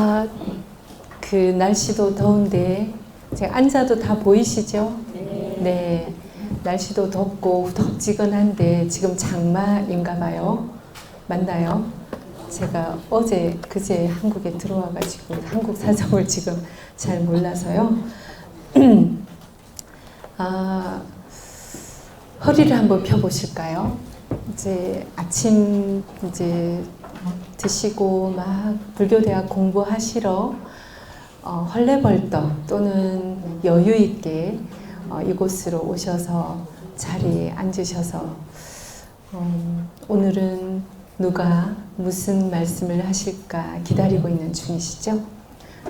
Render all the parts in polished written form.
아, 그 날씨도 더운데 제가 앉아도 다 보이시죠? 네. 날씨도 덥고 후덥지근한데 지금 장마인가 봐요. 맞나요? 제가 어제 그제 한국에 들어와 가지고 한국 사정을 지금 잘 몰라서요. 아, 허리를 한번 펴 보실까요? 이제 아침 이제 드시고 막 불교대학 공부하시러 헐레벌떡 또는 여유 있게 이곳으로 오셔서 자리에 앉으셔서 오늘은 누가 무슨 말씀을 하실까 기다리고 있는 중이시죠?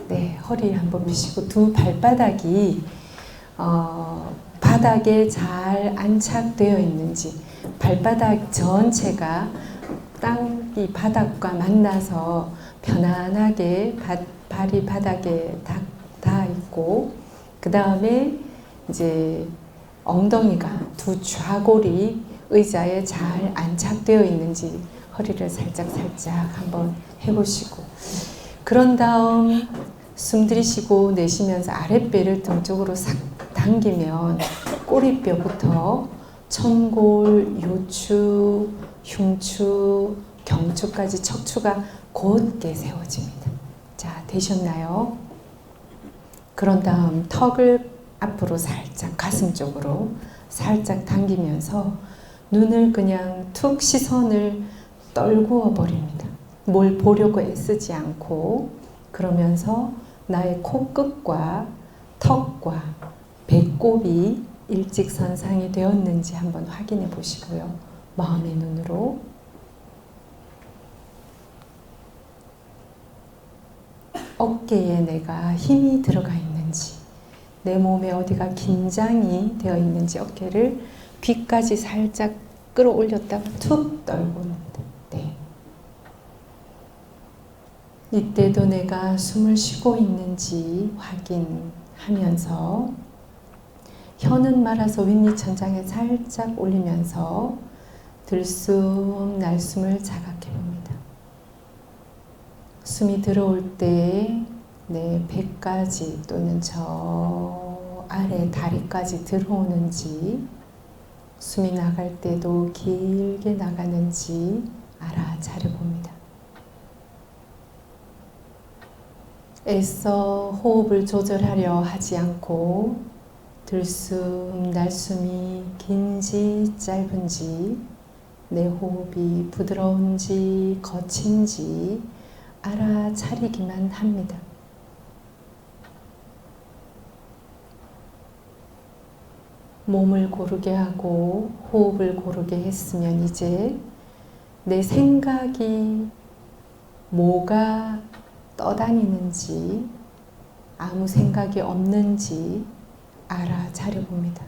네, 허리 한번 펴시고 두 발바닥이 바닥에 잘 안착되어 있는지, 발바닥 전체가 땅이 바닥과 만나서 편안하게 발이 바닥에 닿아 있고, 그 다음에 이제 엉덩이가 두 좌골이 의자에 잘 안착되어 있는지 허리를 살짝 한번 해보시고, 그런 다음 숨 들이쉬고 내쉬면서 아랫배를 등 쪽으로 싹 당기면 꼬리뼈부터 천골, 요추, 흉추, 경추까지 척추가 곧게 세워집니다. 자, 되셨나요? 그런 다음 턱을 앞으로 살짝 가슴 쪽으로 살짝 당기면서 눈을 그냥 툭 시선을 떨구어 버립니다. 뭘 보려고 애쓰지 않고, 그러면서 나의 코끝과 턱과 배꼽이 일직선상이 되었는지 한번 확인해 보시고요. 마음의 눈으로. 어깨에 내가 힘이 들어가 있는지, 내 몸에 어디가 긴장이 되어 있는지 어깨를 귀까지 살짝 끌어올렸다가 툭 떨고는. 네. 이때도 내가 숨을 쉬고 있는지 확인하면서 혀는 말아서 윗니천장에 살짝 올리면서 들숨 날숨을 자각해 봅니다. 숨이 들어올 때 내 배까지 또는 저 아래 다리까지 들어오는지, 숨이 나갈 때도 길게 나가는지 알아차려 봅니다. 애써 호흡을 조절하려 하지 않고 들숨 날숨이 긴지 짧은지, 내 호흡이 부드러운지 거친지 알아차리기만 합니다. 몸을 고르게 하고 호흡을 고르게 했으면 이제 내 생각이 뭐가 떠다니는지, 아무 생각이 없는지 알아차려 봅니다.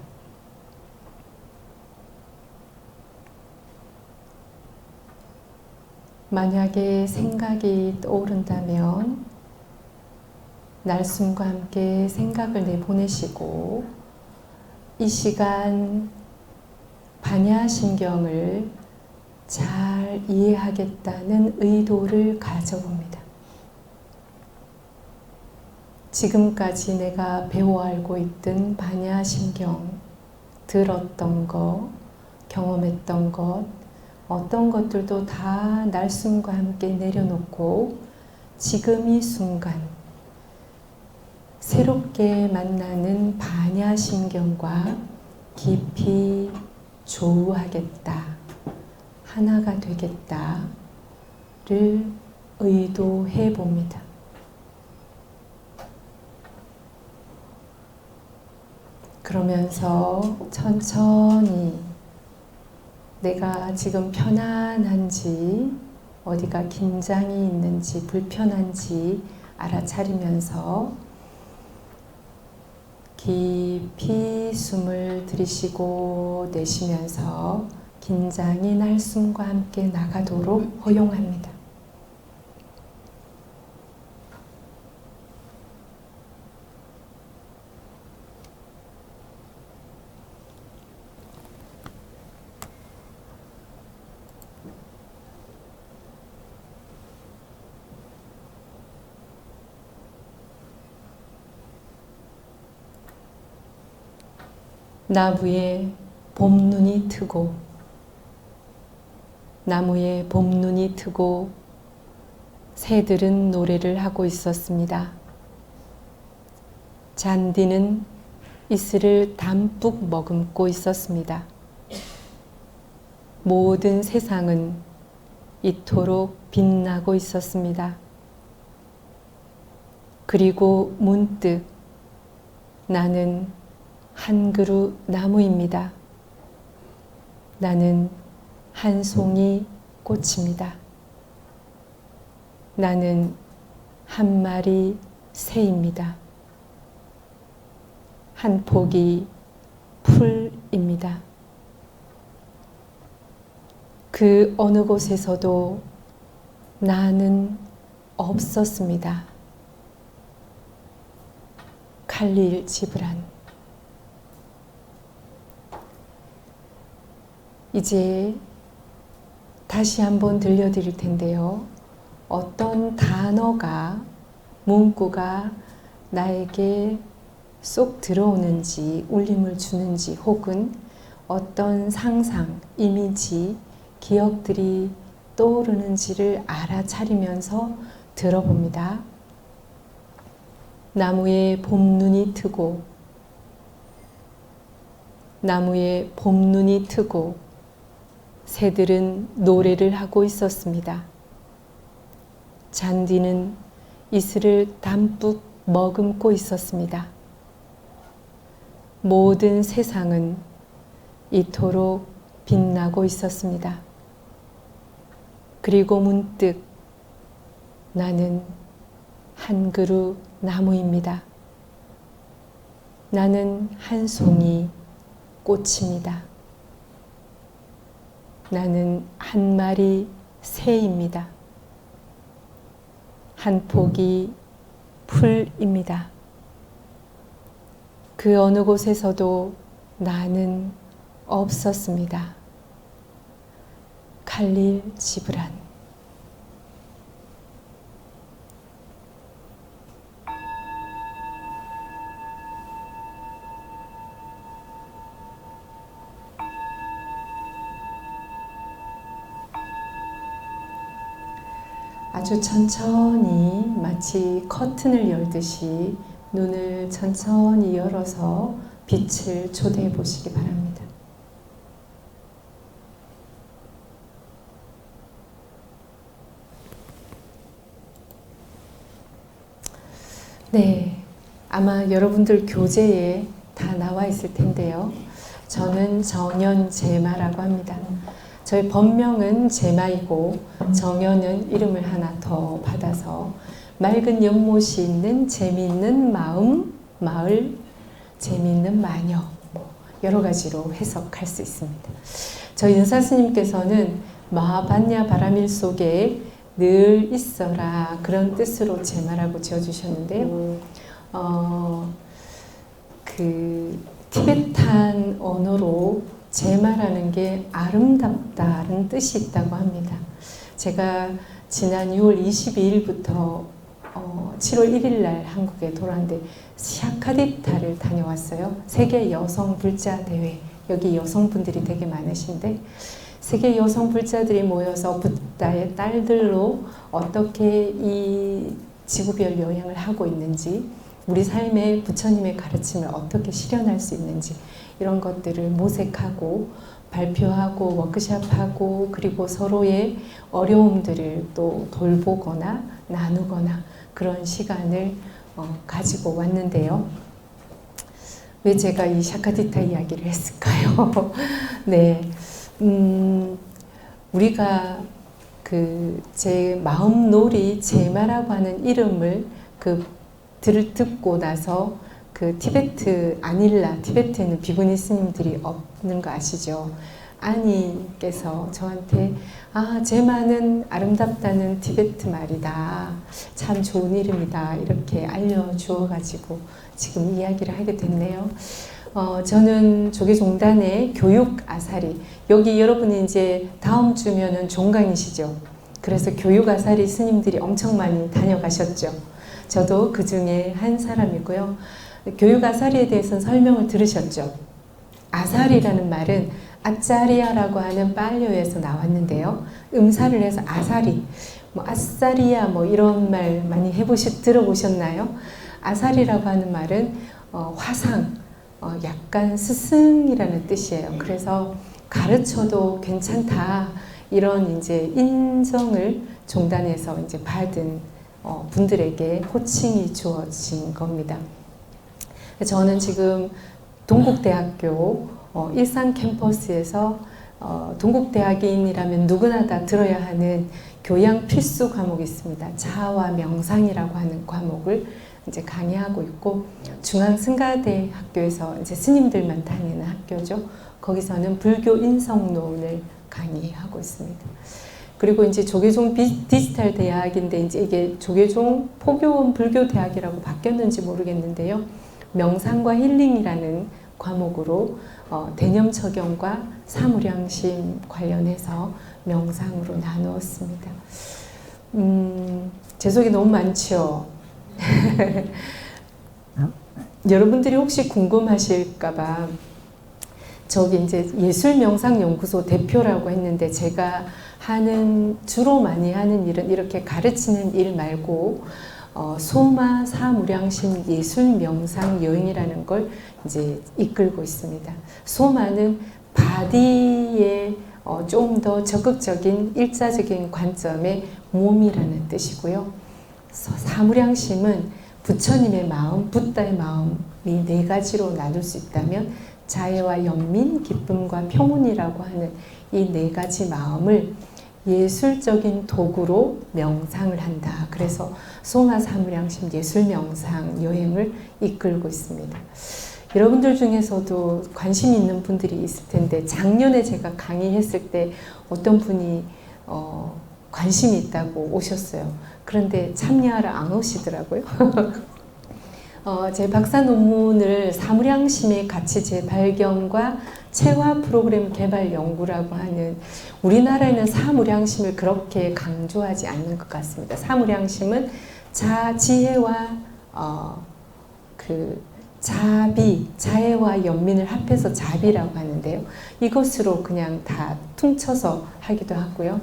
만약에 생각이 떠오른다면 날숨과 함께 생각을 내보내시고, 이 시간 반야신경을 잘 이해하겠다는 의도를 가져봅니다. 지금까지 내가 배워 알고 있던 반야신경, 들었던 것, 경험했던 것, 어떤 것들도 다 날숨과 함께 내려놓고 지금 이 순간 새롭게 만나는 반야신경과 깊이 조우하겠다, 하나가 되겠다를 의도해 봅니다. 그러면서 천천히 내가 지금 편안한지, 어디가 긴장이 있는지 불편한지 알아차리면서 깊이 숨을 들이쉬고 내쉬면서 긴장이 날숨과 함께 나가도록 허용합니다. 나무에 봄눈이 트고 나무에 봄눈이 트고 새들은 노래를 하고 있었습니다. 잔디는 이슬을 담뿍 머금고 있었습니다. 모든 세상은 이토록 빛나고 있었습니다. 그리고 문득 나는 한 그루 나무입니다. 나는 한 송이 꽃입니다. 나는 한 마리 새입니다. 한 포기 풀입니다. 그 어느 곳에서도 나는 없었습니다. 칼릴 지브란. 이제 다시 한번 들려드릴 텐데요. 어떤 단어가, 문구가 나에게 쏙 들어오는지, 울림을 주는지, 혹은 어떤 상상, 이미지, 기억들이 떠오르는지를 알아차리면서 들어봅니다. 나무에 봄눈이 트고, 나무에 봄눈이 트고, 새들은 노래를 하고 있었습니다. 잔디는 이슬을 담뿍 머금고 있었습니다. 모든 세상은 이토록 빛나고 있었습니다. 그리고 문득 나는 한 그루 나무입니다. 나는 한 송이 꽃입니다. 나는 한 마리 새입니다. 한 포기 풀입니다. 그 어느 곳에서도 나는 없었습니다. 칼릴 지브란. 아주 천천히 마치 커튼을 열듯이 눈을 천천히 열어서 빛을 초대해 보시기 바랍니다. 네, 아마 여러분들 교재에 다 나와 있을 텐데요. 저는 정연제마라고 합니다. 저희 본명은 제마이고 정연은 이름을 하나 더 받아서 맑은 연못이 있는 재미있는 마음, 마을, 재미있는 마녀, 여러 가지로 해석할 수 있습니다. 저희 은사스님께서는 마하반야 바라밀 속에 늘 있어라, 그런 뜻으로 제마라고 지어주셨는데요. 그 티베탄 언어로 제마라는 게 아름답다는 뜻이 있다고 합니다. 제가 지난 6월 22일부터 7월 1일 날 한국에 돌아왔는데 샤카디타를 다녀왔어요. 세계 여성 불자 대회. 여기 여성분들이 되게 많으신데 세계 여성 불자들이 모여서 부다의 딸들로 어떻게 이 지구별 여행을 하고 있는지, 우리 삶에 부처님의 가르침을 어떻게 실현할 수 있는지 이런 것들을 모색하고 발표하고 워크숍하고, 그리고 서로의 어려움들을 또 돌보거나 나누거나 그런 시간을 가지고 왔는데요. 왜 제가 이 샤카디타 이야기를 했을까요? 네, 우리가 제 마음놀이 제마라고 하는 이름을 들을 듣고 나서 티베트 아닐라, 티베트에는 비구니 스님들이 없는 거 아시죠? 아니께서 저한테 제마는 아름답다는 티베트 말이다, 참 좋은 이름이다, 이렇게 알려주어가지고 지금 이야기를 하게 됐네요. 저는 조계종단의 교육 아사리, 여기 여러분이 이제 다음 주면은 종강이시죠? 그래서 교육 아사리 스님들이 엄청 많이 다녀가셨죠? 저도 그 중에 한 사람이고요. 교육 아사리에 대해서는 설명을 들으셨죠? 아사리라는 말은 아짜리아라고 하는 빨려에서 나왔는데요. 음사를 해서 아사리, 뭐 아싸리야 뭐 이런 말 많이 들어보셨나요? 아사리라고 하는 말은 화상, 약간 스승이라는 뜻이에요. 그래서 가르쳐도 괜찮다 이런 이제 인정을 종단에서 이제 받은 분들에게 호칭이 주어진 겁니다. 저는 지금 동국대학교 일산 캠퍼스에서 동국대학인이라면 누구나 다 들어야 하는 교양 필수 과목이 있습니다. 자아와 명상이라고 하는 과목을 이제 강의하고 있고, 중앙승가대 학교에서 이제 스님들만 다니는 학교죠. 거기서는 불교 인성론을 강의하고 있습니다. 그리고 이제 조계종 디지털 대학인데 이제 이게 조계종 포교원 불교 대학이라고 바뀌었는지 모르겠는데요. 명상과 힐링이라는 과목으로 대념 적용과 사무량심 관련해서 명상으로 나누었습니다. 제 속에 너무 많죠. 여러분들이 혹시 궁금하실까봐 저기 이제 예술명상연구소 대표라고 했는데, 제가 주로 많이 하는 일은 이렇게 가르치는 일 말고 소마 사무량심 예술명상 여행이라는 걸 이제 이끌고 있습니다. 소마는 바디에 좀 더 적극적인 일자적인 관점의 몸이라는 뜻이고요. 사무량심은 부처님의 마음, 붓다의 마음이 네 가지로 나눌 수 있다면 자애와 연민, 기쁨과 평온이라고 하는 이 네 가지 마음을 예술적인 도구로 명상을 한다. 그래서 소마사무량심 예술명상 여행을 이끌고 있습니다. 여러분들 중에서도 관심 있는 분들이 있을 텐데, 작년에 제가 강의했을 때 어떤 분이 관심이 있다고 오셨어요. 그런데 참여하러 안 오시더라고요. 제 박사 논문을 사무량심의 가치 재발견과 체화 프로그램 개발 연구라고 하는, 우리나라에는 사무량심을 그렇게 강조하지 않는 것 같습니다. 사무량심은 지혜와 자애와 연민을 합해서 자비라고 하는데요. 이것으로 그냥 다 퉁쳐서 하기도 하고요.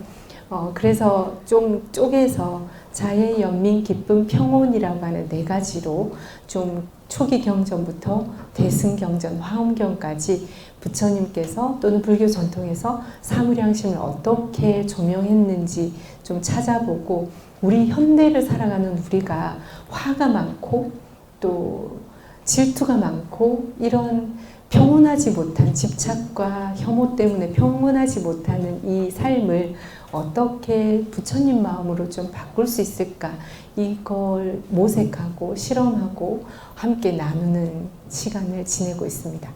그래서 좀 쪼개서 자애, 연민, 기쁨, 평온이라고 하는 네 가지로 좀 초기 경전부터 대승경전, 화엄경까지 부처님께서 또는 불교 전통에서 사무량심을 어떻게 조명했는지 좀 찾아보고, 우리 현대를 살아가는 우리가 화가 많고 또 질투가 많고 이런 평온하지 못한 집착과 혐오 때문에 평온하지 못하는 이 삶을 어떻게 부처님 마음으로 좀 바꿀 수 있을까, 이걸 모색하고 실험하고 함께 나누는 시간을 지내고 있습니다.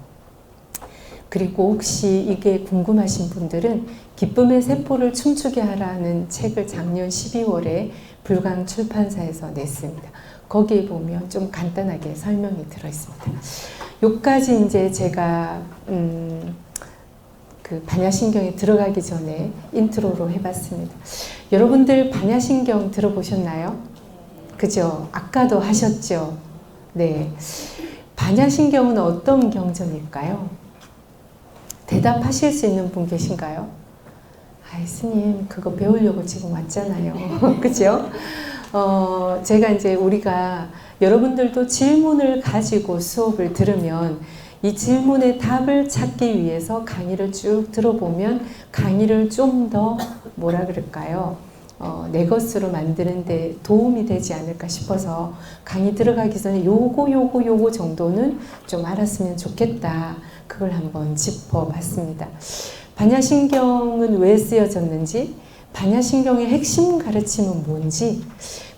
그리고 혹시 이게 궁금하신 분들은 기쁨의 세포를 춤추게 하라는 책을 작년 12월에 불강 출판사에서 냈습니다. 거기에 보면 좀 간단하게 설명이 들어 있습니다. 요까지 이제 제가 그 반야신경에 들어가기 전에 인트로로 해봤습니다. 여러분들 반야신경 들어보셨나요? 그죠? 아까도 하셨죠? 네. 반야신경은 어떤 경전일까요? 대답하실 수 있는 분 계신가요? 아이, 스님, 그거 배우려고 지금 왔잖아요. 그죠? 제가 이제 우리가 여러분들도 질문을 가지고 수업을 들으면 이 질문의 답을 찾기 위해서 강의를 쭉 들어보면 강의를 좀 더 뭐라 그럴까요? 내 것으로 만드는 데 도움이 되지 않을까 싶어서 강의 들어가기 전에 요거 정도는 좀 알았으면 좋겠다. 그걸 한번 짚어봤습니다. 반야신경은 왜 쓰여졌는지, 반야신경의 핵심 가르침은 뭔지,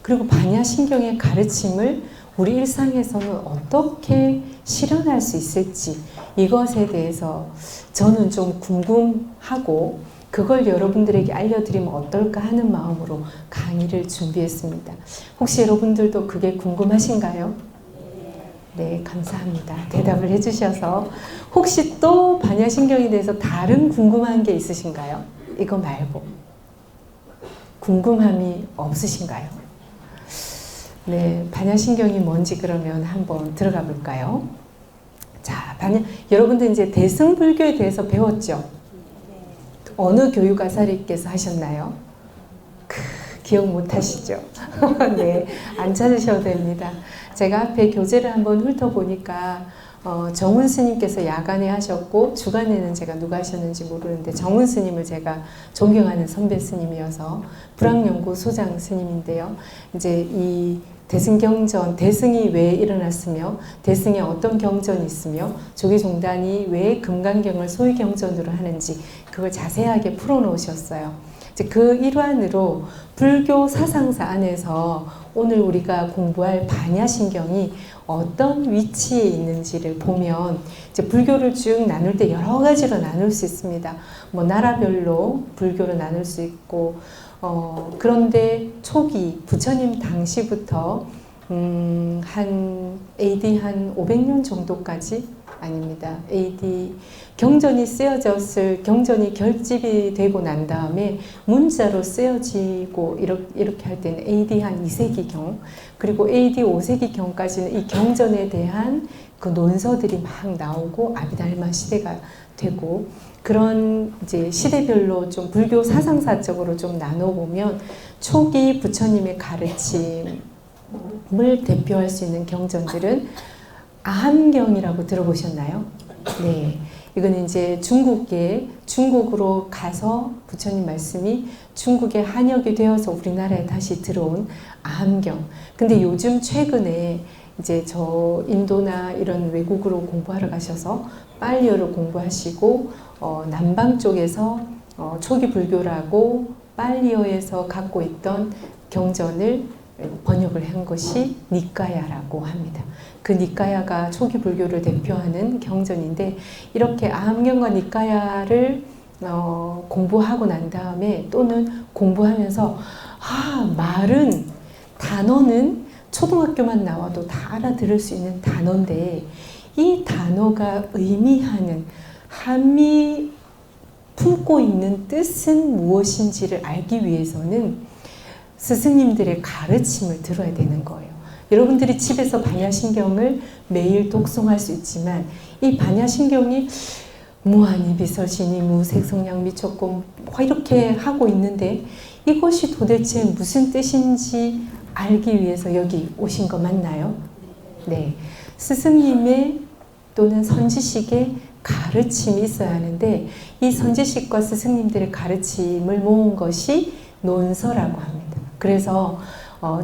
그리고 반야신경의 가르침을 우리 일상에서는 어떻게 실현할 수 있을지, 이것에 대해서 저는 좀 궁금하고 그걸 여러분들에게 알려드리면 어떨까 하는 마음으로 강의를 준비했습니다. 혹시 여러분들도 그게 궁금하신가요? 네, 감사합니다. 대답을 해주셔서. 혹시 또 반야신경에 대해서 다른 궁금한 게 있으신가요? 이거 말고. 궁금함이 없으신가요? 네, 반야신경이 뭔지 그러면 한번 들어가 볼까요? 자, 여러분들 이제 대승불교에 대해서 배웠죠? 어느 교육아사리께서 하셨나요? 기억 못 하시죠? 네, 안 찾으셔도 됩니다. 제가 앞에 교재를 한번 훑어보니까 정훈 스님께서 야간에 하셨고 주간에는 제가 누가 하셨는지 모르는데 정훈 스님을 제가 존경하는 선배 스님이어서 불학연구 소장 스님인데요. 이제 이 대승경전, 대승이 왜 일어났으며 대승에 어떤 경전이 있으며 조계종단이 왜 금강경을 소위경전으로 하는지 그걸 자세하게 풀어놓으셨어요. 그 일환으로 불교 사상사 안에서 오늘 우리가 공부할 반야신경이 어떤 위치에 있는지를 보면 이제 불교를 쭉 나눌 때 여러 가지로 나눌 수 있습니다. 뭐 나라별로 불교를 나눌 수 있고 그런데 초기 부처님 당시부터 한 AD 한 500년 정도까지 아닙니다. AD 경전이 쓰여졌을 경전이 결집이 되고 난 다음에 문자로 쓰여지고 이렇게 할 때는 AD 한 2세기경 그리고 AD 5세기경까지는 이 경전에 대한 그 논서들이 막 나오고 아비달마 시대가 되고 그런 이제 시대별로 좀 불교 사상사적으로 좀 나눠보면 초기 부처님의 가르침을 대표할 수 있는 경전들은 아함경이라고 들어보셨나요? 네. 이건 이제 중국으로 가서 부처님 말씀이 중국에 한역이 되어서 우리나라에 다시 들어온 아함경. 근데 요즘 최근에 이제 저 인도나 이런 외국으로 공부하러 가셔서 빨리어를 공부하시고 남방 쪽에서 초기 불교라고 빨리어에서 갖고 있던 경전을 번역을 한 것이 니까야라고 합니다. 그 니까야가 초기 불교를 대표하는 경전인데 이렇게 아함경과 니까야를 공부하고 난 다음에 또는 공부하면서 단어는 초등학교만 나와도 다 알아들을 수 있는 단어인데 이 단어가 의미하는 함이 품고 있는 뜻은 무엇인지를 알기 위해서는 스승님들의 가르침을 들어야 되는 거예요. 여러분들이 집에서 반야신경을 매일 독송할 수 있지만 이 반야신경이 무한히 비설신이 무색성량 미쳤고 이렇게 하고 있는데 이것이 도대체 무슨 뜻인지 알기 위해서 여기 오신 거 맞나요? 네. 스승님의 또는 선지식의 가르침이 있어야 하는데 이 선지식과 스승님들의 가르침을 모은 것이 논서라고 합니다. 그래서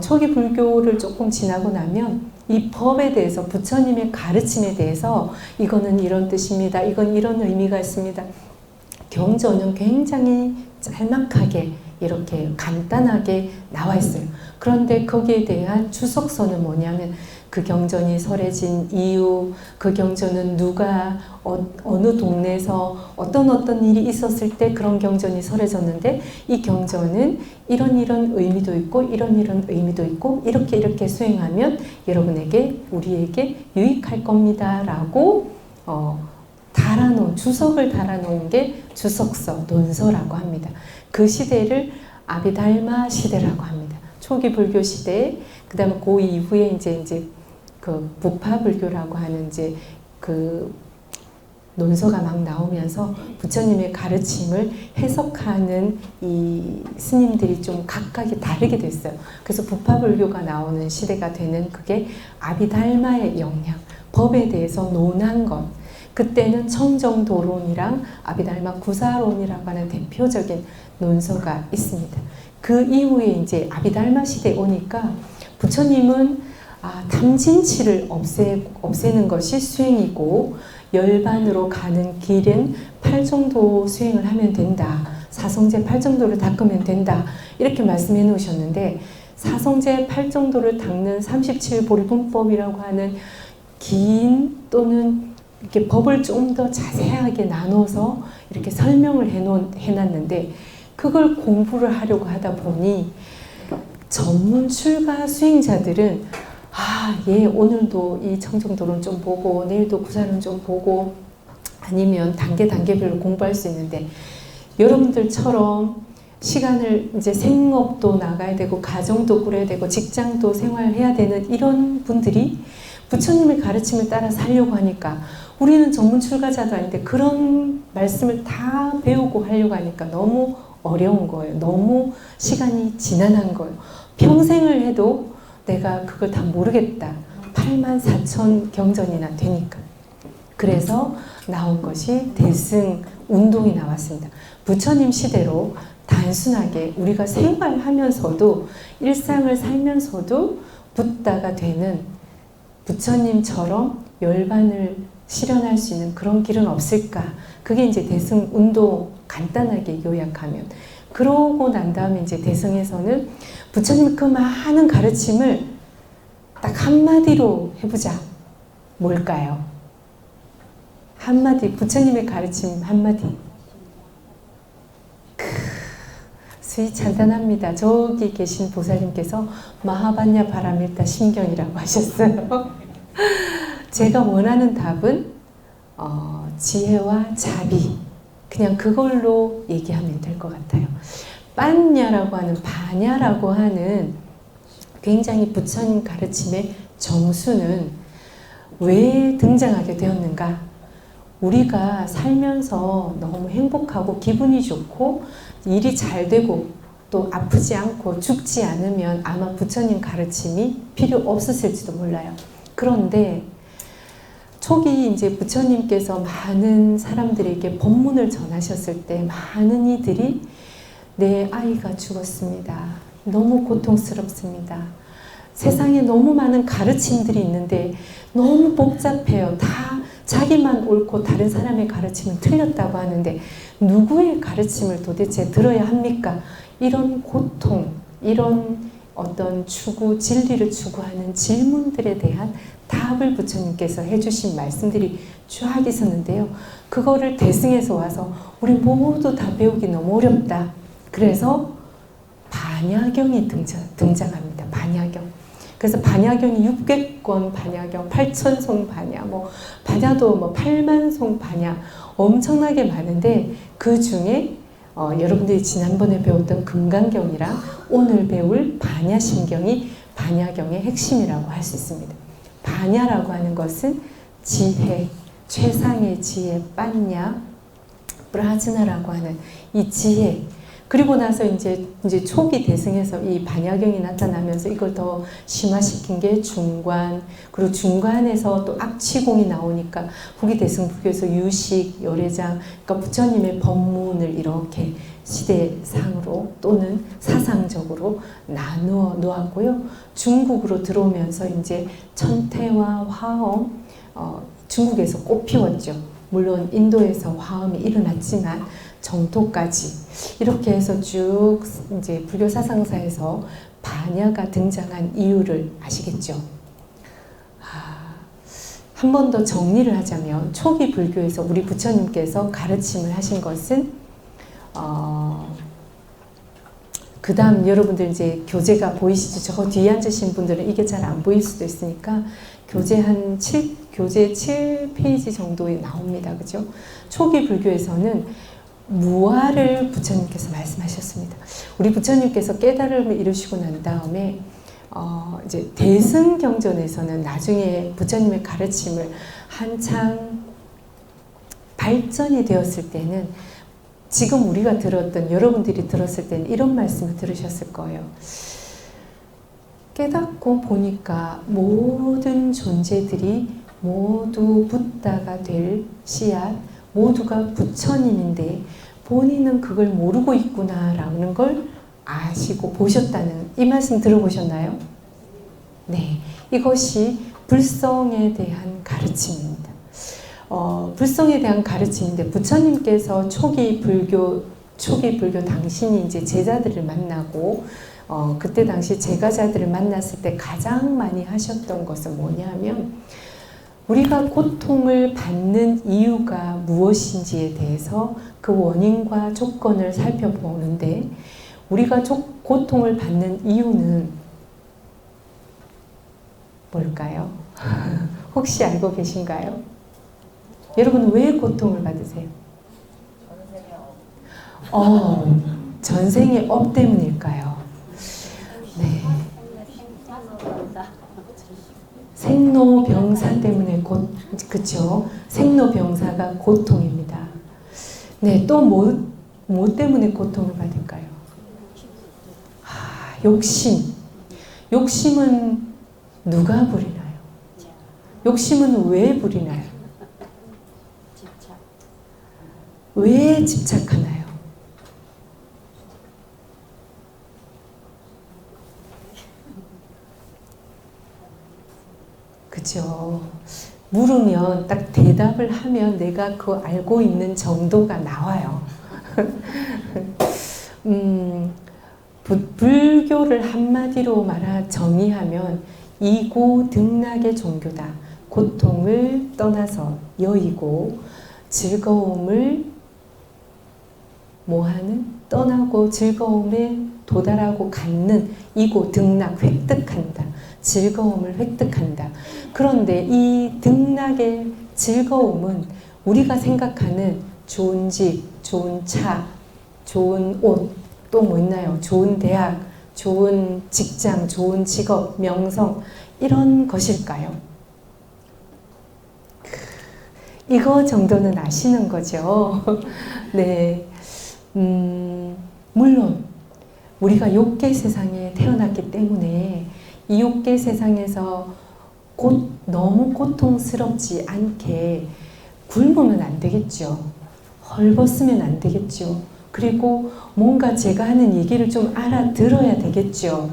초기 불교를 조금 지나고 나면 이 법에 대해서 부처님의 가르침에 대해서 이거는 이런 뜻입니다. 이건 이런 의미가 있습니다. 경전은 굉장히 짤막하게 이렇게 간단하게 나와 있어요. 그런데 거기에 대한 주석서는 뭐냐면 그 경전이 설해진 이유, 그 경전은 누가 어느 동네에서 어떤 일이 있었을 때 그런 경전이 설해졌는데 이 경전은 이런 의미도 있고 이런 의미도 있고 이렇게 수행하면 여러분에게 우리에게 유익할 겁니다 라고 주석을 달아놓은 게 주석서, 논서라고 합니다. 그 시대를 아비달마 시대라고 합니다. 초기 불교 시대, 그 다음에 그 이후에 이제 그 부파 불교라고 하는 이제 그 논서가 막 나오면서 부처님의 가르침을 해석하는 이 스님들이 좀 각각이 다르게 됐어요. 그래서 부파 불교가 나오는 시대가 되는 그게 아비달마의 영향, 법에 대해서 논한 것. 그때는 청정도론이랑 아비달마 구사론이라고 하는 대표적인 논서가 있습니다. 그 이후에 이제 아비달마 시대에 오니까 부처님은 탐진치를 없애는 것이 수행이고 열반으로 가는 길은 8정도 수행을 하면 된다. 사성제 8정도를 닦으면 된다. 이렇게 말씀해 놓으셨는데 사성제 8정도를 닦는 37보리분법이라고 하는 긴 또는 이렇게 법을 좀 더 자세하게 나눠서 이렇게 설명을 해놨는데 그걸 공부를 하려고 하다 보니 전문 출가 수행자들은 오늘도 이 청정도론 좀 보고 내일도 구사론 좀 보고 아니면 단계별로 공부할 수 있는데 여러분들처럼 시간을 이제 생업도 나가야 되고 가정도 꾸려야 되고 직장도 생활해야 되는 이런 분들이 부처님의 가르침을 따라 살려고 하니까 우리는 전문 출가자도 아닌데 그런 말씀을 다 배우고 하려고 하니까 너무 어려운 거예요. 너무 시간이 지난한 거예요. 평생을 해도 내가 그걸 다 모르겠다. 84,000 경전이나 되니까. 그래서 나온 것이 대승 운동이 나왔습니다. 부처님 시대로 단순하게 우리가 생활하면서도 일상을 살면서도 붓다가 되는 부처님처럼 열반을 실현할 수 있는 그런 길은 없을까? 그게 이제 대승 운동 간단하게 요약하면. 그러고 난 다음에 이제 대승에서는 부처님 그 많은 가르침을 딱 한마디로 해보자. 뭘까요? 한마디, 부처님의 가르침 한마디. 수위 찬단합니다. 저기 계신 보살님께서 마하반야 바라밀타 심경이라고 하셨어요. 제가 원하는 답은 지혜와 자비, 그냥 그걸로 얘기하면 될 것 같아요. 빤냐라고 하는, 바냐라고 하는 굉장히 부처님 가르침의 정수는 왜 등장하게 되었는가? 우리가 살면서 너무 행복하고 기분이 좋고 일이 잘 되고 또 아프지 않고 죽지 않으면 아마 부처님 가르침이 필요 없었을지도 몰라요. 그런데 초기 이제 부처님께서 많은 사람들에게 법문을 전하셨을 때 많은 이들이 내 아이가 죽었습니다. 너무 고통스럽습니다. 세상에 너무 많은 가르침들이 있는데 너무 복잡해요. 다 자기만 옳고 다른 사람의 가르침은 틀렸다고 하는데 누구의 가르침을 도대체 들어야 합니까? 이런 고통, 이런 어떤 추구, 진리를 추구하는 질문들에 대한 답을 부처님께서 해주신 말씀들이 쫙 있었는데요. 그거를 대승에서 와서 우리 모두 다 배우기 너무 어렵다. 그래서 반야경이 등장합니다. 반야경. 그래서 반야경이 600권 반야경, 8,000송 반야, 반야도 8만송 반야 엄청나게 많은데 그 중에 여러분들이 지난번에 배웠던 금강경이랑 오늘 배울 반야심경이 반야경의 핵심이라고 할 수 있습니다. 반야라고 하는 것은 지혜, 최상의 지혜, 빤야, 브라즈나라고 하는 이 지혜. 그리고 나서 이제 초기 대승에서 이 반야경이 나타나면서 이걸 더 심화시킨 게 중관, 그리고 중관에서 또 악취공이 나오니까 후기 대승 불교에서 유식, 열애장, 그러니까 부처님의 법문을 이렇게 시대상으로 또는 사상적으로 나누어 놓았고요. 중국으로 들어오면서 이제 천태와 화엄, 중국에서 꽃 피웠죠. 물론 인도에서 화엄이 일어났지만 정토까지 이렇게 해서 쭉 이제 불교 사상사에서 반야가 등장한 이유를 아시겠죠? 한 번 더 정리를 하자면 초기 불교에서 우리 부처님께서 가르침을 하신 것은 그 다음 여러분들 이제 교재가 보이시죠? 저 뒤에 앉으신 분들은 이게 잘 안 보일 수도 있으니까 교재 교재 7페이지 정도에 나옵니다. 그죠? 초기 불교에서는 무아를 부처님께서 말씀하셨습니다. 우리 부처님께서 깨달음을 이루시고 난 다음에 이제 대승경전에서는 나중에 부처님의 가르침을 한창 발전이 되었을 때는 지금 우리가 들었던, 여러분들이 들었을 때는 이런 말씀을 들으셨을 거예요. 깨닫고 보니까 모든 존재들이 모두 붓다가 될 씨앗, 모두가 부처님인데 본인은 그걸 모르고 있구나라는 걸 아시고 보셨다는 이 말씀 들어보셨나요? 네, 이것이 불성에 대한 가르침입니다. 불성에 대한 가르침인데 부처님께서 초기 불교 당신이 이제 제자들을 만나고 그때 당시 제가자들을 만났을 때 가장 많이 하셨던 것은 뭐냐면 우리가 고통을 받는 이유가 무엇인지에 대해서 그 원인과 조건을 살펴보는데 우리가 고통을 받는 이유는 뭘까요? 혹시 알고 계신가요? 여러분 왜 고통을 받으세요? 전생의 업 때문일까요? 네. 생로병사 때문에 그쵸? 생로병사가 고통입니다. 네, 또 뭐 때문에 고통을 받을까요? 욕심. 욕심은 누가 부리나요? 욕심은 왜 부리나요? 왜 집착하나요? 그죠? 물으면 딱 대답을 하면 내가 그 알고 있는 정도가 나와요. 불교를 한마디로 정의하면 이고등락의 종교다. 고통을 떠나서 여의고 즐거움을 뭐하는? 떠나고 즐거움에 도달하고 갖는 이고등락, 획득한다. 즐거움을 획득한다. 그런데 이 등락의 즐거움은 우리가 생각하는 좋은 집, 좋은 차, 좋은 옷, 또 뭐 있나요? 좋은 대학, 좋은 직장, 좋은 직업, 명성 이런 것일까요? 이거 정도는 아시는 거죠. 네, 물론 우리가 욕계 세상에 태어났기 때문에 이 욕계 세상에서 너무 고통스럽지 않게 굶으면 안 되겠죠. 헐벗으면 안 되겠죠. 그리고 뭔가 제가 하는 얘기를 좀 알아들어야 되겠죠.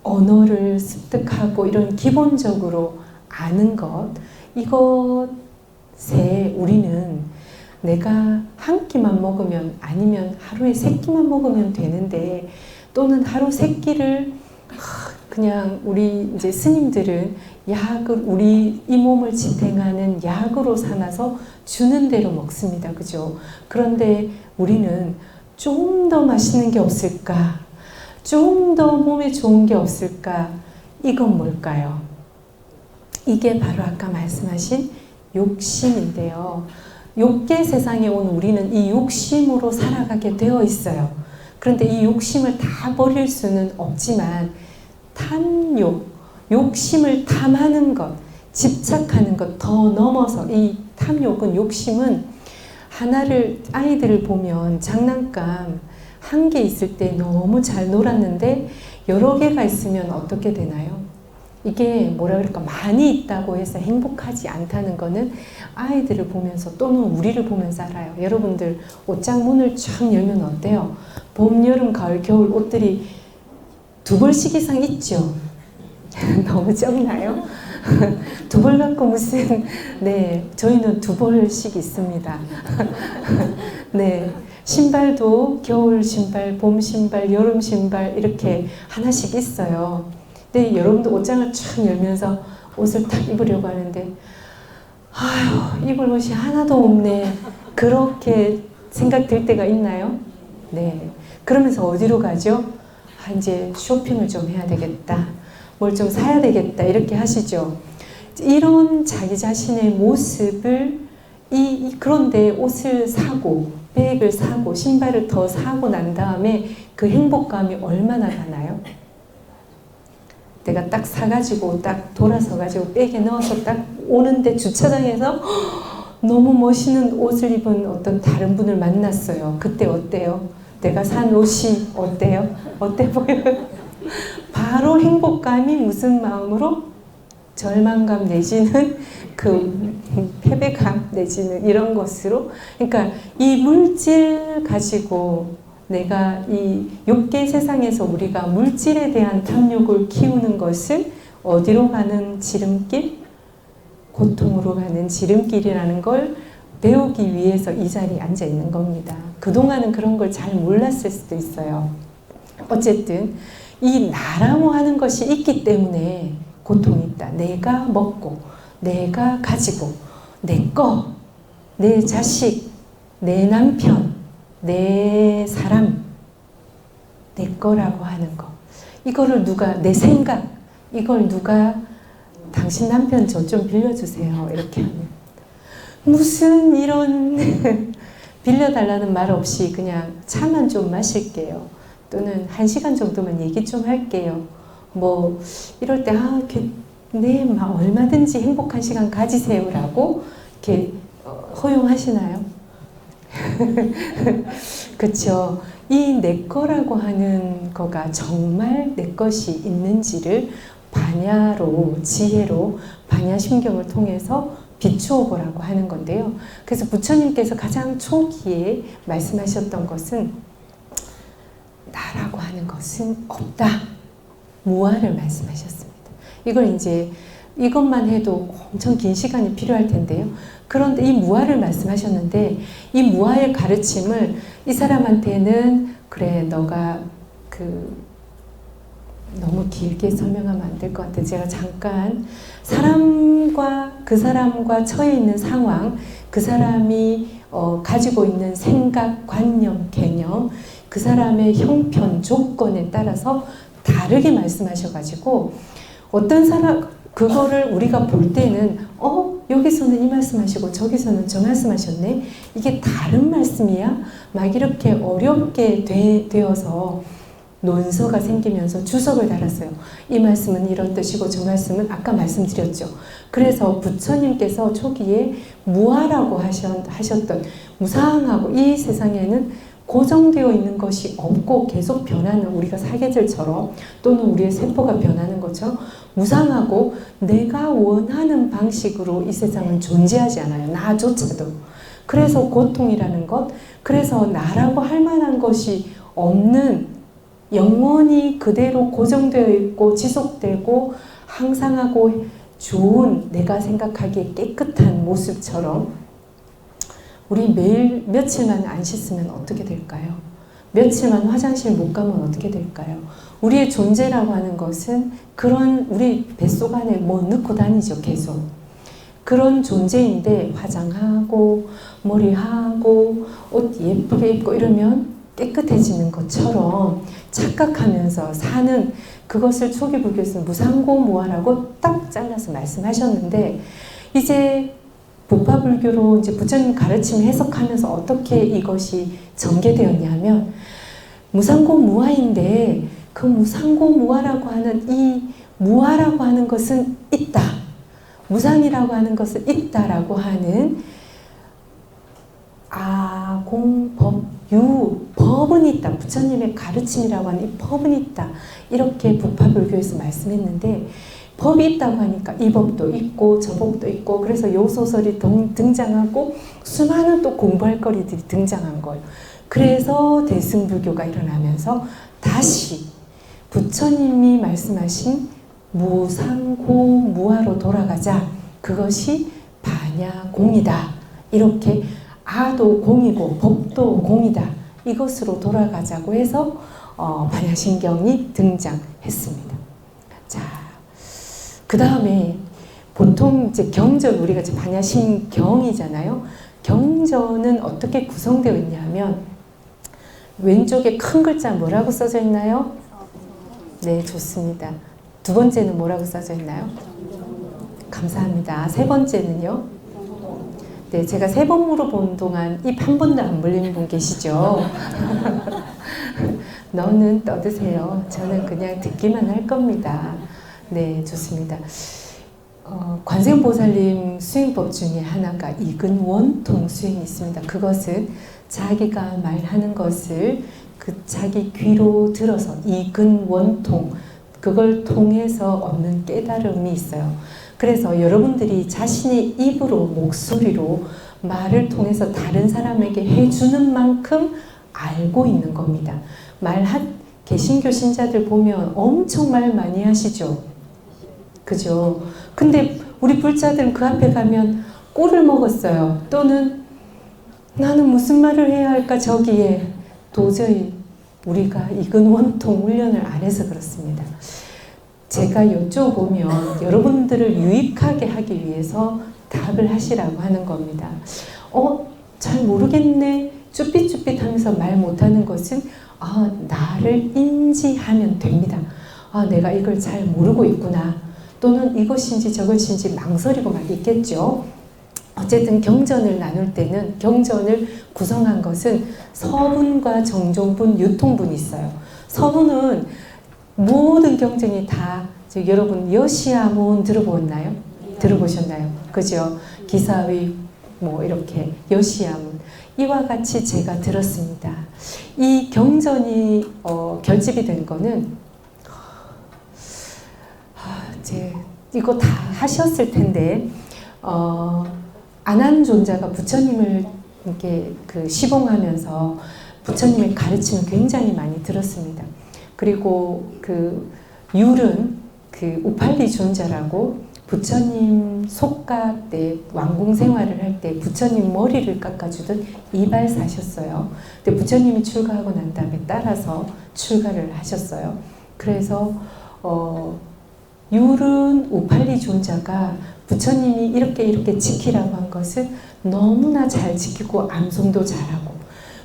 언어를 습득하고 이런 기본적으로 아는 것, 이것에 우리는 내가 한 끼만 먹으면 아니면 하루에 3끼만 먹으면 되는데 또는 하루 3끼를 그냥 우리 이제 스님들은 약을 우리 이 몸을 지탱하는 약으로 삼아서 주는 대로 먹습니다. 그죠? 그런데 우리는 좀 더 맛있는 게 없을까? 좀 더 몸에 좋은 게 없을까? 이건 뭘까요? 이게 바로 아까 말씀하신 욕심인데요. 욕계 세상에 온 우리는 이 욕심으로 살아가게 되어 있어요. 그런데 이 욕심을 다 버릴 수는 없지만 탐욕, 욕심을 탐하는 것, 집착하는 것 더 넘어서 이 탐욕은 욕심은 아이들을 보면 장난감 한 개 있을 때 너무 잘 놀았는데 여러 개가 있으면 어떻게 되나요? 이게 뭐라 그럴까 많이 있다고 해서 행복하지 않다는 거는 아이들을 보면서 또는 우리를 보면서 알아요. 여러분들 옷장 문을 쫙 열면 어때요? 봄, 여름, 가을, 겨울 옷들이 2벌씩 이상 있죠? 너무 적나요? 2벌 갖고 무슨 네 저희는 2벌씩 있습니다. 네 신발도 겨울 신발, 봄 신발, 여름 신발 이렇게 하나씩 있어요. 근데 여러분도 옷장을 쫙 열면서 옷을 딱 입으려고 하는데 아휴 입을 옷이 하나도 없네 그렇게 생각될 때가 있나요? 네 그러면서 어디로 가죠? 이제 쇼핑을 좀 해야 되겠다. 뭘 좀 사야 되겠다. 이렇게 하시죠. 이런 자기 자신의 모습을 그런데 옷을 사고 백을 사고 신발을 더 사고 난 다음에 그 행복감이 얼마나 가나요? 내가 딱 사가지고 딱 돌아서가지고 백에 넣어서 딱 오는데 주차장에서 너무 멋있는 옷을 입은 어떤 다른 분을 만났어요. 그때 어때요? 내가 산 옷이 어때요? 어때 보여요? 바로 행복감이 무슨 마음으로? 절망감 내지는 그 패배감 내지는 이런 것으로 그러니까 이 물질 가지고 내가 이 욕계 세상에서 우리가 물질에 대한 탐욕을 키우는 것을 어디로 가는 지름길? 고통으로 가는 지름길이라는 걸 배우기 위해서 이 자리에 앉아 있는 겁니다. 그동안은 그런 걸 잘 몰랐을 수도 있어요. 어쨌든 이 나라고 하는 것이 있기 때문에 고통이 있다. 내가 먹고 내가 가지고 내 거, 내 자식, 내 남편, 내 사람, 내 거라고 하는 거. 이거를 내 생각, 이걸 당신 남편 저 좀 빌려주세요. 이렇게 하면. 무슨 이런 빌려달라는 말 없이 그냥 차만 좀 마실게요. 또는 1시간 정도만 얘기 좀 할게요. 뭐 이럴 때 네, 막 얼마든지 행복한 시간 가지세요라고 이렇게 허용하시나요? 그쵸. 이 내 거라고 하는 거가 정말 내 것이 있는지를 반야로, 지혜로 반야심경을 통해서 비추어 보라고 하는 건데요. 그래서 부처님께서 가장 초기에 말씀하셨던 것은 나라고 하는 것은 없다. 무아를 말씀하셨습니다. 이걸 이제 이것만 해도 엄청 긴 시간이 필요할 텐데요. 그런데 이 무아를 말씀하셨는데 이 무아의 가르침을 이 사람한테는 그래 너가 너무 길게 설명하면 안 될 것 같아요. 제가 잠깐 그 사람과 처해 있는 상황, 그 사람이 가지고 있는 생각, 관념, 개념, 그 사람의 형편, 조건에 따라서 다르게 말씀하셔가지고 어떤 사람 그거를 우리가 볼 때는 여기서는 이 말씀하시고 저기서는 저 말씀하셨네. 이게 다른 말씀이야? 막 이렇게 어렵게 되어서 논서가 생기면서 주석을 달았어요. 이 말씀은 이런 뜻이고 저 말씀은 아까 말씀드렸죠. 그래서 부처님께서 초기에 무아라고 하셨던 무상하고 이 세상에는 고정되어 있는 것이 없고 계속 변하는 우리가 사계절처럼 또는 우리의 세포가 변하는 것처럼 무상하고 내가 원하는 방식으로 이 세상은 존재하지 않아요. 나조차도. 그래서 고통이라는 것, 그래서 나라고 할 만한 것이 없는 영원히 그대로 고정되어 있고 지속되고 항상하고 좋은 내가 생각하기에 깨끗한 모습처럼 우리 매일 며칠만 안 씻으면 어떻게 될까요? 며칠만 화장실 못 가면 어떻게 될까요? 우리의 존재라고 하는 것은 그런 우리 뱃속 안에 뭐 넣고 다니죠, 계속. 그런 존재인데 화장하고 머리하고 옷 예쁘게 입고 이러면 깨끗해지는 것처럼 착각하면서 사는 그것을 초기 불교에서는 무상고무아라고 딱 잘라서 말씀하셨는데 이제 부파불교로 이제 부처님 가르침 해석하면서 어떻게 이것이 전개되었냐면 무상고무아인데 그 무상고무아라고 하는 이 무아라고 하는 것은 있다. 무상이라고 하는 것은 있다라고 하는 공법, 유, 법은 있다. 부처님의 가르침이라고 하는 이 법은 있다. 이렇게 부파불교에서 말씀했는데 법이 있다고 하니까 이 법도 있고 저 법도 있고 그래서 요 소설이 등장하고 수많은 또 공부할 거리들이 등장한 거예요. 그래서 대승불교가 일어나면서 다시 부처님이 말씀하신 무상고무아로 돌아가자. 그것이 반야공이다. 이렇게 아도 공이고 법도 공이다. 이것으로 돌아가자고 해서 반야심경이 등장했습니다. 자, 그 다음에 보통 이제 경전 우리가 이제 반야심경이잖아요. 경전은 어떻게 구성되어 있냐면 왼쪽에 큰 글자 뭐라고 써져 있나요? 네, 좋습니다. 두 번째는 뭐라고 써져 있나요? 감사합니다. 세 번째는요? 네, 제가 세 번 물어본 동안 입 한 번도 안 물리는 분 계시죠? 너는 떠드세요. 저는 그냥 듣기만 할 겁니다. 네, 좋습니다. 관세음보살님 수행법 중에 하나가 이근원통 수행이 있습니다. 그것은 자기가 말하는 것을 자기 귀로 들어서 이근원통 그걸 통해서 얻는 깨달음이 있어요. 그래서 여러분들이 자신의 입으로 목소리로 말을 통해서 다른 사람에게 해주는 만큼 알고 있는 겁니다. 개신교 신자들 보면 엄청 말 많이 하시죠? 그죠? 근데 우리 불자들은 그 앞에 가면 꼴을 먹었어요. 또는 나는 무슨 말을 해야 할까 저기에 도저히 우리가 이근원통 훈련을 안 해서 그렇습니다. 제가 여쭤보면 여러분들을 유익하게 하기 위해서 답을 하시라고 하는 겁니다. 잘 모르겠네. 쭈삣쭈삣 하면서 말 못하는 것은 나를 인지하면 됩니다. 내가 이걸 잘 모르고 있구나. 또는 이것인지 저것인지 망설이고 막 있겠죠. 어쨌든 경전을 나눌 때는 경전을 구성한 것은 서분과 정종분, 유통분이 있어요. 서분은 모든 경전이 다 여러분 여시아문 들어보셨나요? 들어보셨나요? 그죠? 기사의 뭐 이렇게 여시아문 이와 같이 제가 들었습니다. 이 경전이 결집이 된 거는 이거 다 하셨을 텐데 안한존자가 부처님을 이렇게 시봉하면서 부처님의 가르침을 굉장히 많이 들었습니다. 그리고 율은 우팔리 존자라고 부처님 속가 때 왕궁 생활을 할 때 부처님 머리를 깎아주던 이발사셨어요. 근데 부처님이 출가하고 난 다음에 따라서 출가를 하셨어요. 그래서 율은 우팔리 존자가 부처님이 이렇게 지키라고 한 것을 너무나 잘 지키고 암송도 잘하고,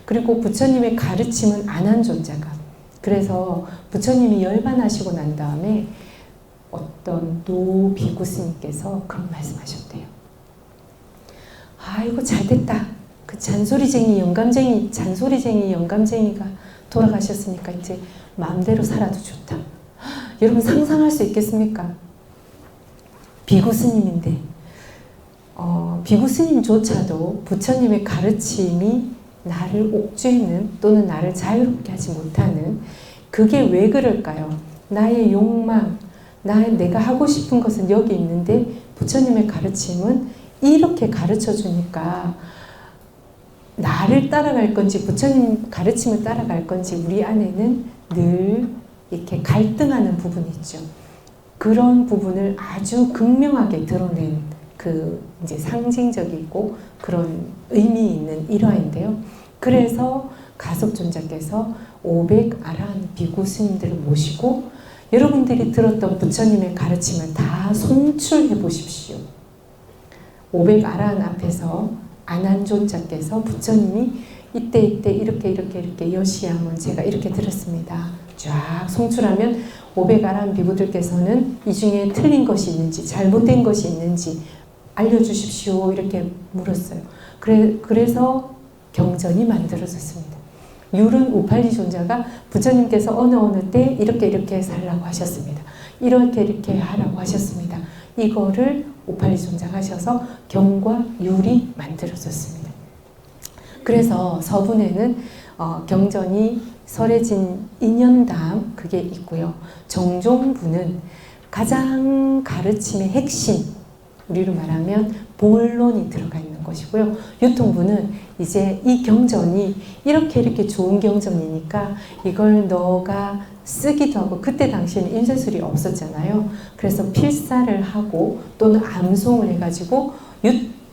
그리고 부처님의 가르침은 안한존자가, 그래서 부처님이 열반하시고 난 다음에 어떤 노 비구 스님께서 그런 말씀하셨대요. 아이고 잘됐다. 그 잔소리쟁이 영감쟁이가 돌아가셨으니까 이제 마음대로 살아도 좋다. 여러분 상상할 수 있겠습니까? 비구 스님인데 비구 스님조차도 부처님의 가르침이 나를 옥죄는 또는 나를 자유롭게 하지 못하는, 그게 왜 그럴까요? 나의 욕망, 내가 하고 싶은 것은 여기 있는데 부처님의 가르침은 이렇게 가르쳐 주니까 나를 따라갈 건지 부처님 가르침을 따라갈 건지 우리 안에는 늘 이렇게 갈등하는 부분이 있죠. 그런 부분을 아주 극명하게 드러낸 이제 상징적이고 그런 의미 있는 일화인데요. 그래서 가섭존자께서 500아란 비구 스님들을 모시고 여러분들이 들었던 부처님의 가르침을 다 송출해 보십시오. 500아란 앞에서 안한존자께서 부처님이 이때 이렇게 여시야문 제가 이렇게 들었습니다. 쫙 송출하면 500아란 비구들께서는 이 중에 틀린 것이 있는지 잘못된 것이 있는지 알려주십시오 이렇게 물었어요. 그래서 경전이 만들어졌습니다. 율은 우팔리 존자가 부처님께서 어느 때 이렇게 살라고 하셨습니다. 이렇게 하라고 하셨습니다. 이거를 우팔리 존자가 하셔서 경과 율이 만들어졌습니다. 그래서 서분에는 경전이 설해진 2년 다음 그게 있고요. 정종부는 가장 가르침의 핵심, 우리로 말하면 본론이 들어가 있는 것이고요. 유통부는 이제 이 경전이 이렇게 좋은 경전이니까 이걸 너가 쓰기도 하고, 그때 당시에는 인쇄술이 없었잖아요. 그래서 필사를 하고 또는 암송을 해가지고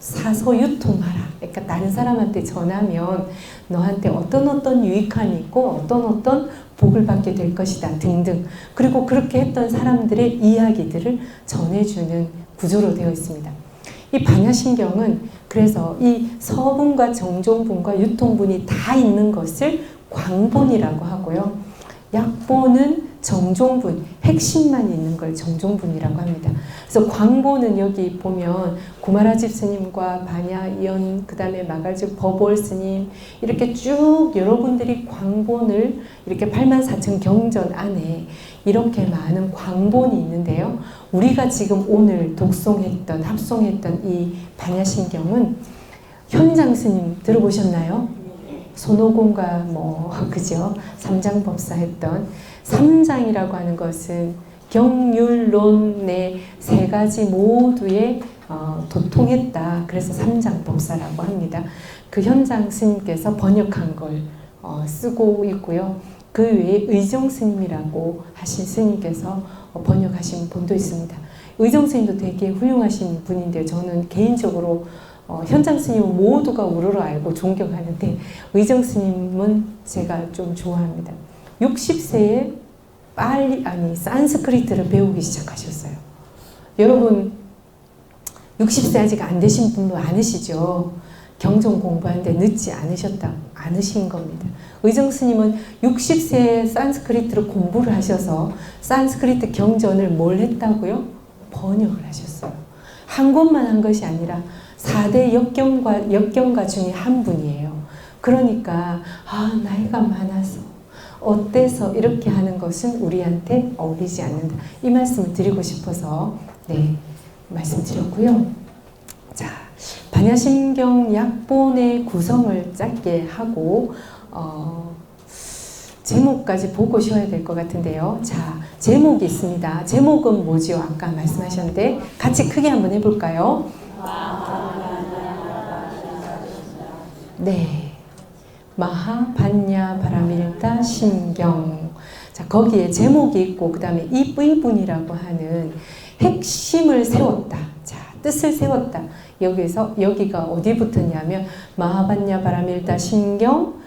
사서 유통하라. 그러니까 다른 사람한테 전하면 너한테 어떤 유익함이 있고 어떤 복을 받게 될 것이다 등등. 그리고 그렇게 했던 사람들의 이야기들을 전해주는 구조로 되어 있습니다. 이 반야신경은 그래서 이 서분과 정종분과 유통분이 다 있는 것을 광본이라고 하고요. 약본은 정종분, 핵심만 있는 걸 정종분이라고 합니다. 그래서 광본은 여기 보면 구마라집 스님과 반야이언, 그 다음에 마갈죽 버볼 스님 이렇게 쭉 여러분들이 광본을 이렇게 84,000 경전 안에 이렇게 많은 광본이 있는데요. 우리가 지금 오늘 독송했던, 합송했던 이 반야신경은 현장 스님 들어보셨나요? 손오공과 그죠? 삼장법사 했던 삼장이라고 하는 것은 경율론의 3가지 모두에 도통했다. 그래서 삼장법사라고 합니다. 그 현장 스님께서 번역한 걸 쓰고 있고요. 그 외에 의정 스님이라고 하신 스님께서 번역하신 분도 있습니다. 의정 스님도 되게 훌륭하신 분인데 저는 개인적으로 현장 스님은 모두가 우러러 알고 존경하는데 의정 스님은 제가 좀 좋아합니다. 60세에 산스크리트를 배우기 시작하셨어요. 여러분 60세 아직 안 되신 분도 많으시죠? 경전 공부하는데 늦지 않으신 겁니다. 의정 스님은 60세에 산스크리트를 공부를 하셔서 산스크리트 경전을 뭘 했다고요? 번역을 하셨어요. 한 권만 한 것이 아니라 4대 역경가 중에 한 분이에요. 그러니까 나이가 많아서 어때서 이렇게 하는 것은 우리한테 어울리지 않는다. 이 말씀을 드리고 싶어서 네, 말씀드렸고요. 자, 반야심경 약본의 구성을 짧게 하고 제목까지 보고 오셔야 될 것 같은데요. 자, 제목이 있습니다. 제목은 뭐지요? 아까 말씀하셨는데 같이 크게 한번 해볼까요? 네, 마하반야 바라밀타 심경. 자, 거기에 제목이 있고 그 다음에 이 부분이라고 하는 핵심을 세웠다. 자, 뜻을 세웠다. 여기가 어디 붙었냐면 마하반야 바라밀타 심경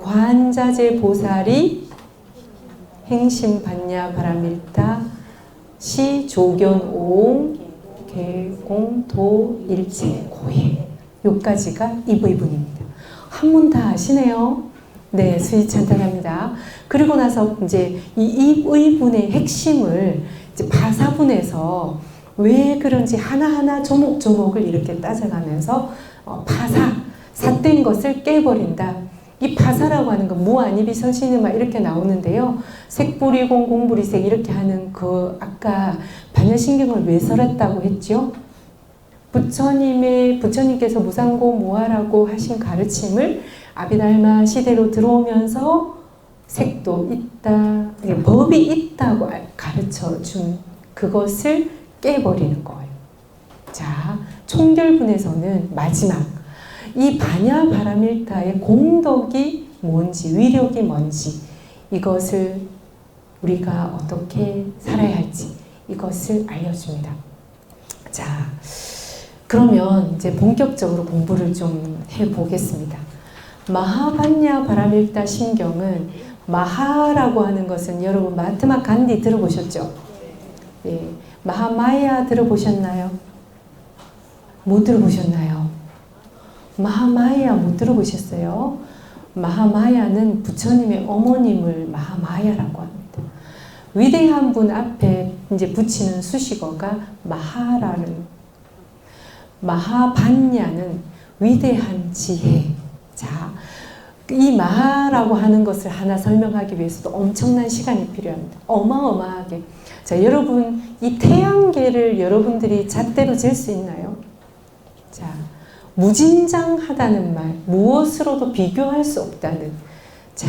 관자재 보살이 행심반야 바라밀타 시 조견오옹 개공도 일체 고해. 요까지가 이 부분입니다. 한문 다 아시네요. 네, 수위 찬탄합니다. 그리고 나서 이제 이 의분의 핵심을 이제 파사분에서 왜 그런지 하나하나 조목조목을 이렇게 따져가면서 삿된 것을 깨버린다. 이 파사라고 하는 건 무아니비 설신음아 이렇게 나오는데요. 색불이공 공불이색 이렇게 하는 그 아까 반야심경을 왜 설했다고 했죠? 부처님께서 무상고 무아라고 하신 가르침을 아비달마 시대로 들어오면서 색도 있다, 법이 있다고 가르쳐 준 그것을 깨버리는 거예요. 자, 총결분에서는 마지막 이 반야 바라밀타의 공덕이 뭔지, 위력이 뭔지, 이것을 우리가 어떻게 살아야 할지 이것을 알려줍니다. 자, 그러면 이제 본격적으로 공부를 좀 해보겠습니다. 마하반야 바라밀타 심경은 마하라고 하는 것은 여러분 마하트마 간디 들어보셨죠? 예, 마하마야 들어보셨나요? 못 들어보셨나요? 마하마야 못 들어보셨어요? 마하마야는 부처님의 어머님을 마하마야라고 합니다. 위대한 분 앞에 이제 붙이는 수식어가 마하라는, 마하반야는 위대한 지혜. 자, 이 마하라고 하는 것을 하나 설명하기 위해서도 엄청난 시간이 필요합니다. 어마어마하게. 자, 여러분 이 태양계를 여러분들이 잣대로 잴 수 있나요? 자, 무진장하다는 말, 무엇으로도 비교할 수 없다는, 자,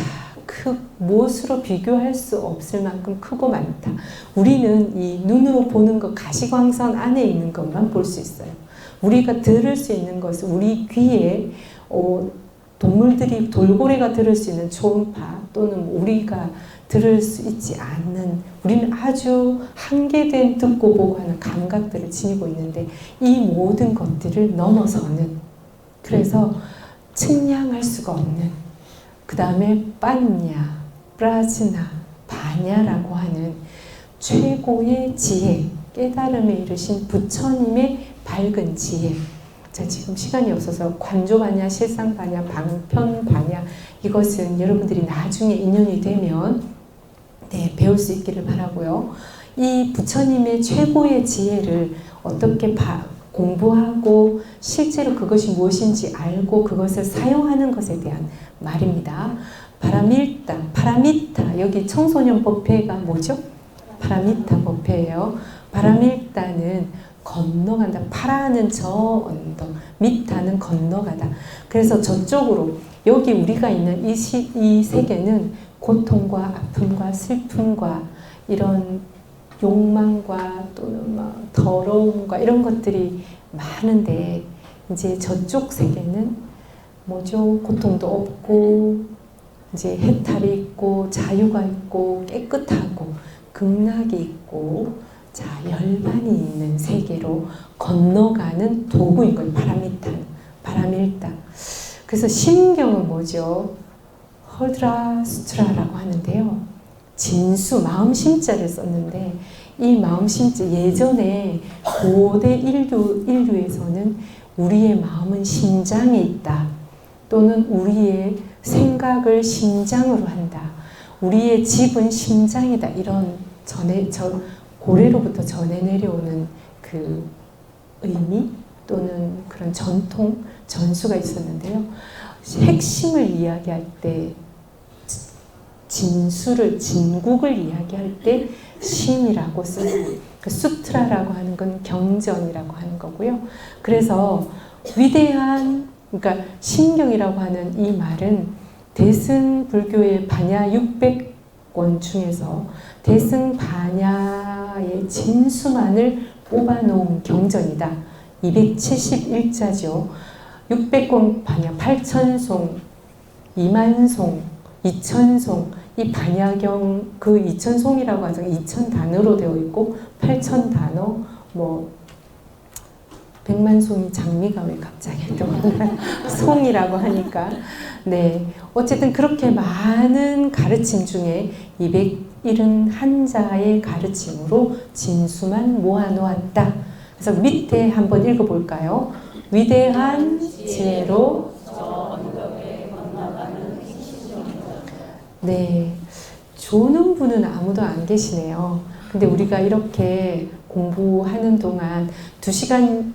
무엇으로 비교할 수 없을 만큼 크고 많다. 우리는 이 눈으로 보는 것, 가시광선 안에 있는 것만 볼 수 있어요. 우리가 들을 수 있는 것은 우리 귀에 동물들이, 돌고래가 들을 수 있는 초음파 또는 우리가 들을 수 있지 않는, 우리는 아주 한계된 듣고 보고 하는 감각들을 지니고 있는데 이 모든 것들을 넘어서는, 그래서 측량할 수가 없는, 그 다음에 빠냐, 프라즈나, 바냐라고 하는 최고의 지혜, 깨달음에 이르신 부처님의 밝은 지혜. 자, 지금 시간이 없어서 관조바냐, 실상바냐, 방편바냐, 이것은 여러분들이 나중에 인연이 되면 네, 배울 수 있기를 바라고요. 이 부처님의 최고의 지혜를 어떻게 공부하고 실제로 그것이 무엇인지 알고 그것을 사용하는 것에 대한 말입니다. 파라미타, 여기 청소년 법회가 뭐죠? 파라미타 법회예요. 파라밀타는 건너간다. 파라는 저 언덕, 미타는 건너가다. 그래서 저쪽으로, 여기 우리가 있는 이 세계는 고통과 아픔과 슬픔과 이런 욕망과 또는 막 더러움과 이런 것들이 많은데, 이제 저쪽 세계는 뭐죠? 고통도 없고 이제 해탈이 있고 자유가 있고 깨끗하고 극락이 있고, 자, 열반이 있는 세계로 건너가는 도구인 거예요. 파라밀타. 그래서 심경은 뭐죠? 허드라스트라라고 하는데요. 진수, 마음심자를 썼는데 이 마음심자, 예전에 고대 인류에서는 우리의 마음은 심장에 있다, 또는 우리의 생각을 심장으로 한다, 우리의 집은 심장이다, 이런 고래로부터 전해 내려오는 그 의미 또는 그런 전수가 있었는데요. 핵심을 이야기할 때 진수를, 진국을 이야기할 때 신이라고 쓰는, 그 수트라라고 하는 건 경전이라고 하는 거고요. 그래서 위대한, 그러니까 신경이라고 하는 이 말은 대승 불교의 반야 600권 중에서 대승 반야의 진수만을 뽑아놓은 경전이다. 271자죠. 600권 반야 8천송, 2만송, 2천송, 이 반야경 그 2천송이라고 하죠. 2,000단어로 되어 있고 8,000단어, 뭐 100만송이 장미가 왜 갑자기 또 송이라고 하니까 네, 어쨌든 그렇게 많은 가르침 중에 271자의 가르침으로 진수만 모아놓았다. 그래서 밑에 한번 읽어볼까요? 위대한 지혜로 네, 조는 분은 아무도 안 계시네요. 근데 우리가 이렇게 공부하는 동안 2시간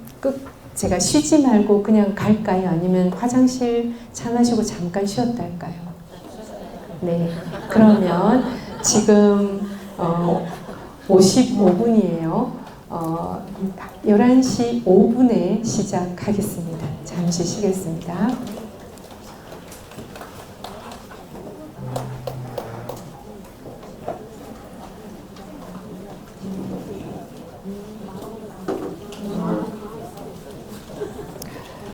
제가 쉬지 말고 그냥 갈까요? 아니면 화장실 차 마시고 잠깐 쉬었다 할까요? 네, 그러면 지금 55분이에요. 11시 5분에 시작하겠습니다. 잠시 쉬겠습니다.